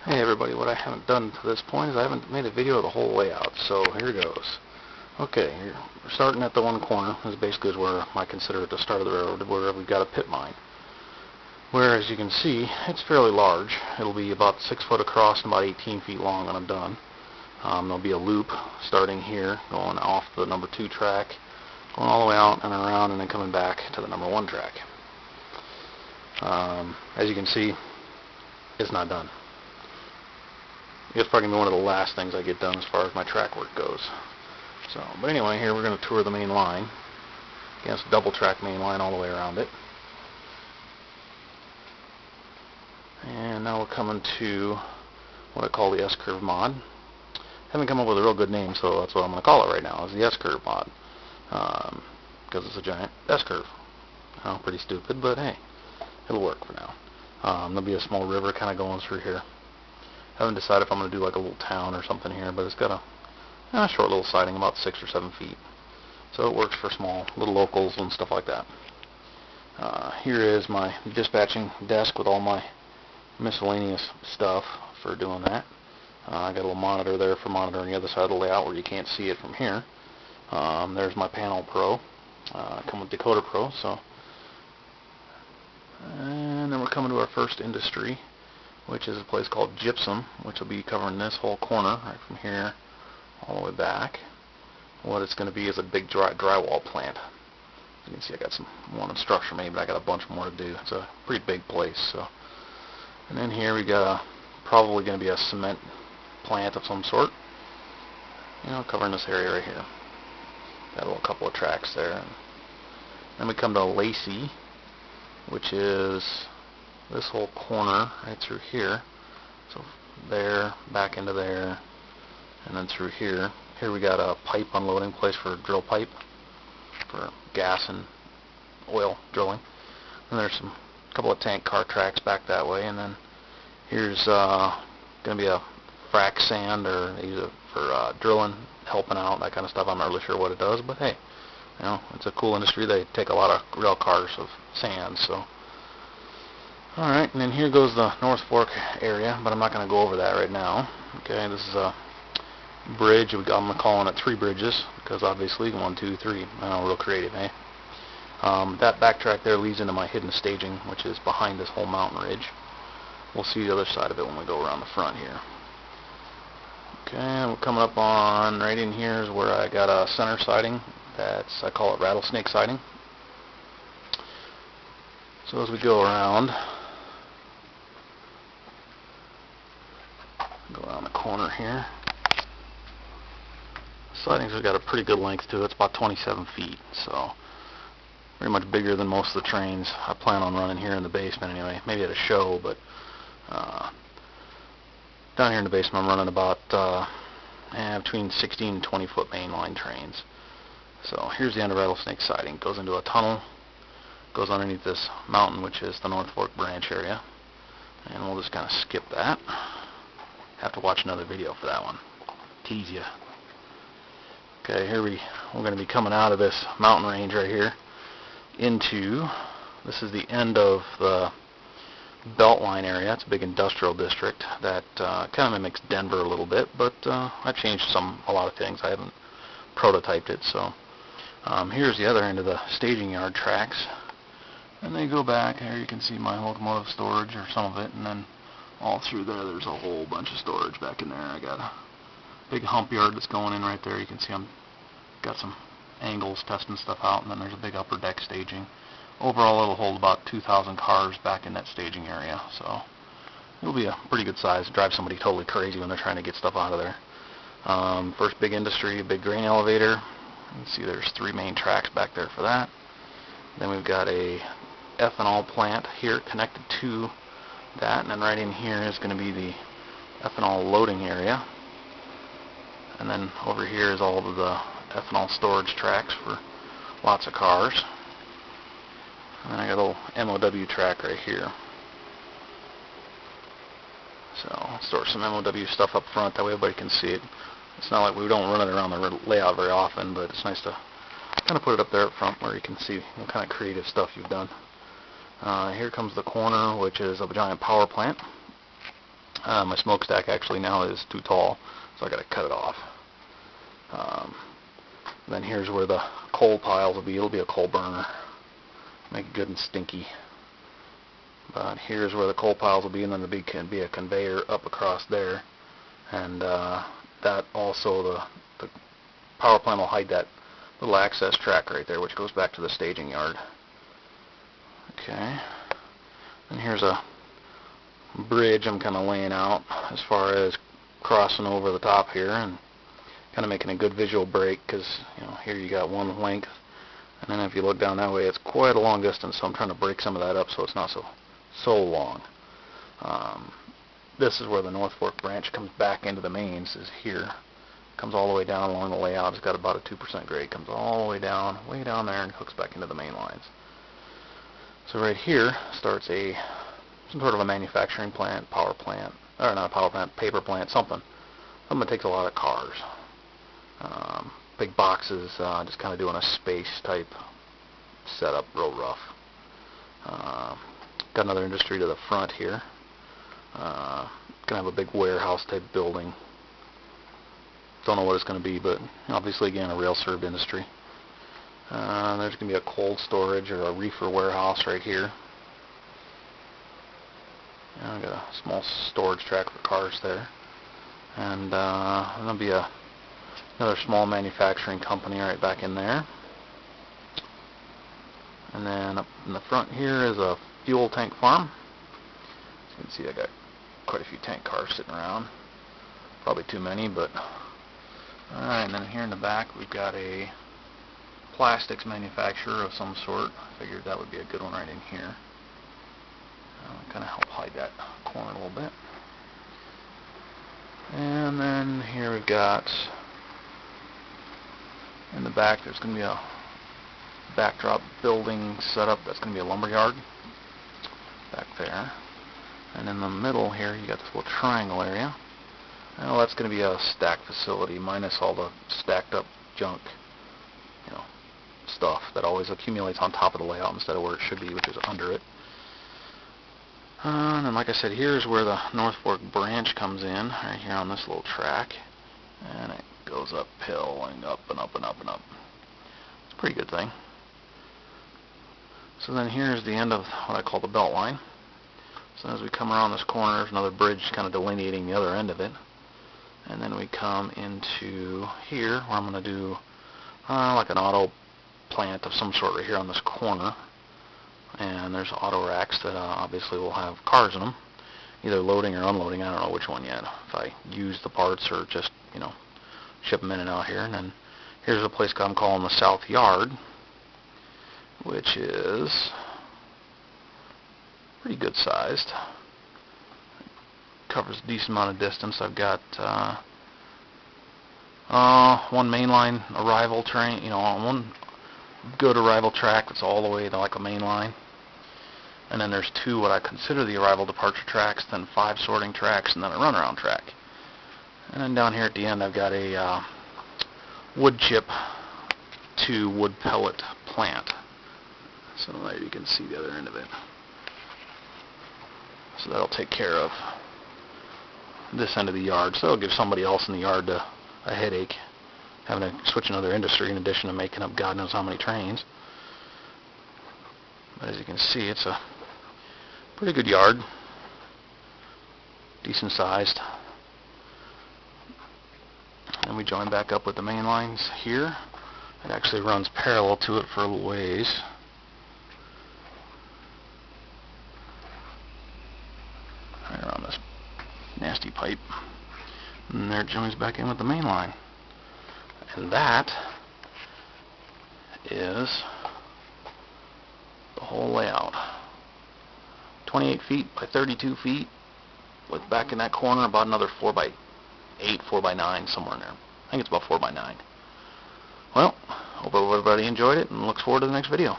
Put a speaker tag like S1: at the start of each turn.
S1: Hey everybody, what I haven't done to this point is I haven't made a video of the whole layout, so here goes. Okay, we're starting at the one corner. This basically is where I consider it the start of the railroad, where we've got a pit mine. Where, as you can see, it's fairly large. It'll be about 6 foot across and about 18 feet long when I'm done. There'll be a loop starting here, going off the number 2 track, going all the way out and around, and then coming back to the number 1 track. As you can see, it's not done. It's probably going to be one of the last things I get done as far as my track work goes. But anyway, here we're going to tour the main line. Again, it's a double track main line all the way around it. And now we're coming to what I call the S-curve mod. Haven't come up with a real good name, so that's what I'm going to call it right now, is the S-curve mod. Because it's a giant S-curve. Pretty stupid, but hey, it'll work for now. There'll be a small river kind of going through here. I haven't decided if I'm going to do like a little town or something here, but it's got a short little siding, about 6 or 7 feet. So it works for small little locals and stuff like that. Here is my dispatching desk with all my miscellaneous stuff for doing that. I got a little monitor there for monitoring the other side of the layout where you can't see it from here. There's my Panel Pro. Come with Decoder Pro. And then we're coming to our first industry, which is a place called Gypsum, which will be covering this whole corner right from here all the way back. What it's going to be is a big drywall plant. As you can see, I got one structure made, but I got a bunch more to do. It's a pretty big place. And then here we got probably going to be a cement plant of some sort, covering this area right here. Got a little couple of tracks there. And then we come to Lacey, which is this whole corner right through here. So there, back into there, and then through here. Here we got a pipe unloading place for drill pipe for gas and oil drilling. And there's a couple of tank car tracks back that way. And then here's going to be a frac sand, or they use it for drilling, helping out, that kind of stuff. I'm not really sure what it does, but hey, it's a cool industry. They take a lot of rail cars of sand, so. Alright, and then here goes the North Fork area, but I'm not going to go over that right now. Okay, this is a bridge. I'm calling it 3 bridges, because obviously 1, 2, 3. I know, real creative, eh? That backtrack there leads into my hidden staging, which is behind this whole mountain ridge. We'll see the other side of it when we go around the front here. Okay, we're coming up on, right in here is where I got a center siding. I call it rattlesnake siding. So as we go around the corner here, sidings have got a pretty good length to it. It's about 27 feet, so pretty much bigger than most of the trains I plan on running here in the basement anyway. Maybe at a show, but down here in the basement I'm running about between 16 and 20 foot mainline trains. So here's the end of rattlesnake siding. It goes into a tunnel, goes underneath this mountain, which is the North Fork branch area, and we'll just kind of skip that. Have to watch another video for that one. Tease ya. Okay, here we're going to be coming out of this mountain range right here into, this is the end of the Beltline area. It's a big industrial district that kind of mimics Denver a little bit, but I changed a lot of things. I haven't prototyped it, so here's the other end of the staging yard tracks, and they go back. Here you can see my locomotive storage, or some of it, and then all through there's a whole bunch of storage back in there. I got a big hump yard that's going in right there. You can see I'm got some angles testing stuff out, and then there's a big upper deck staging. Overall, it'll hold about 2,000 cars back in that staging area, so it'll be a pretty good size. Drive somebody totally crazy when they're trying to get stuff out of there. First big industry, a big grain elevator. You can see there's 3 main tracks back there for that. Then we've got a ethanol plant here connected to that, and then right in here is going to be the ethanol loading area. And then over here is all of the ethanol storage tracks for lots of cars. And then I got a little MOW track right here. So I'll store some MOW stuff up front, that way everybody can see it. It's not like we don't run it around the layout very often, but it's nice to kind of put it up there up front where you can see what kind of creative stuff you've done. Here comes the corner, which is a giant power plant. My smokestack actually now is too tall, so I got to cut it off. Then here's where the coal piles will be. It'll be a coal burner. Make it good and stinky. But here's where the coal piles will be, and then there can be a conveyor up across there. And that also, the power plant will hide that little access track right there, which goes back to the staging yard. Okay. And here's a bridge I'm kind of laying out as far as crossing over the top here, and kind of making a good visual break, because here you got one length, and then if you look down that way, it's quite a long distance, so I'm trying to break some of that up so it's not so long. This is where the North Fork branch comes back into the mains, is here. Comes all the way down along the layout. It's got about a 2% grade. Comes all the way down there, and hooks back into the main lines. So right here starts some sort of a manufacturing plant, power plant, or not a power plant, paper plant, something that takes a lot of cars. Big boxes, just kind of doing a space type setup, real rough. Got another industry to the front here. Gonna have a big warehouse type building. Don't know what it's going to be, but obviously again a rail served industry. There's going to be a cold storage or a reefer warehouse right here. I got a small storage track for cars there, and there'll be another small manufacturing company right back in there. And then up in the front here is a fuel tank farm. As you can see, I got quite a few tank cars sitting around. Probably too many, but alright. And then here in the back we've got a plastics manufacturer of some sort. I figured that would be a good one right in here. Kind of help hide that corner a little bit. And then here we've got, in the back, there's going to be a backdrop building setup. That's going to be a lumber yard back there. And in the middle here, you got this little triangle area. Well, that's going to be a stack facility, minus all the stacked up junk, stuff that always accumulates on top of the layout instead of where it should be, which is under it. And then, like I said, here's where the North Fork branch comes in, right here on this little track, and it goes uphill and up and up and up and up. It's a pretty good thing. So then here's the end of what I call the belt line. So as we come around this corner, there's another bridge kind of delineating the other end of it. And then we come into here, where I'm going to do like an auto plant of some sort right here on this corner. And there's auto racks that obviously will have cars in them, either loading or unloading. I don't know which one yet, if I use the parts or just, ship them in and out here. And then here's a place I'm calling the South Yard, which is pretty good sized. Covers a decent amount of distance. I've got one mainline arrival train, one good arrival track that's all the way to like a main line. And then there's two what I consider the arrival departure tracks, then 5 sorting tracks, and then a runaround track. And then down here at the end I've got a wood chip to wood pellet plant. So there you can see the other end of it. So that'll take care of this end of the yard. So it'll give somebody else in the yard a headache, having to switch another industry in addition to making up God knows how many trains. But as you can see, it's a pretty good yard, decent sized. And we join back up with the main lines here. It actually runs parallel to it for a little ways. Right around this nasty pipe. And there it joins back in with the main line. And that is the whole layout. 28 feet by 32 feet, with back in that corner about another 4 by 8, 4 by 9, somewhere in there. I think it's about 4 by 9. Well, hope everybody enjoyed it and looks forward to the next video.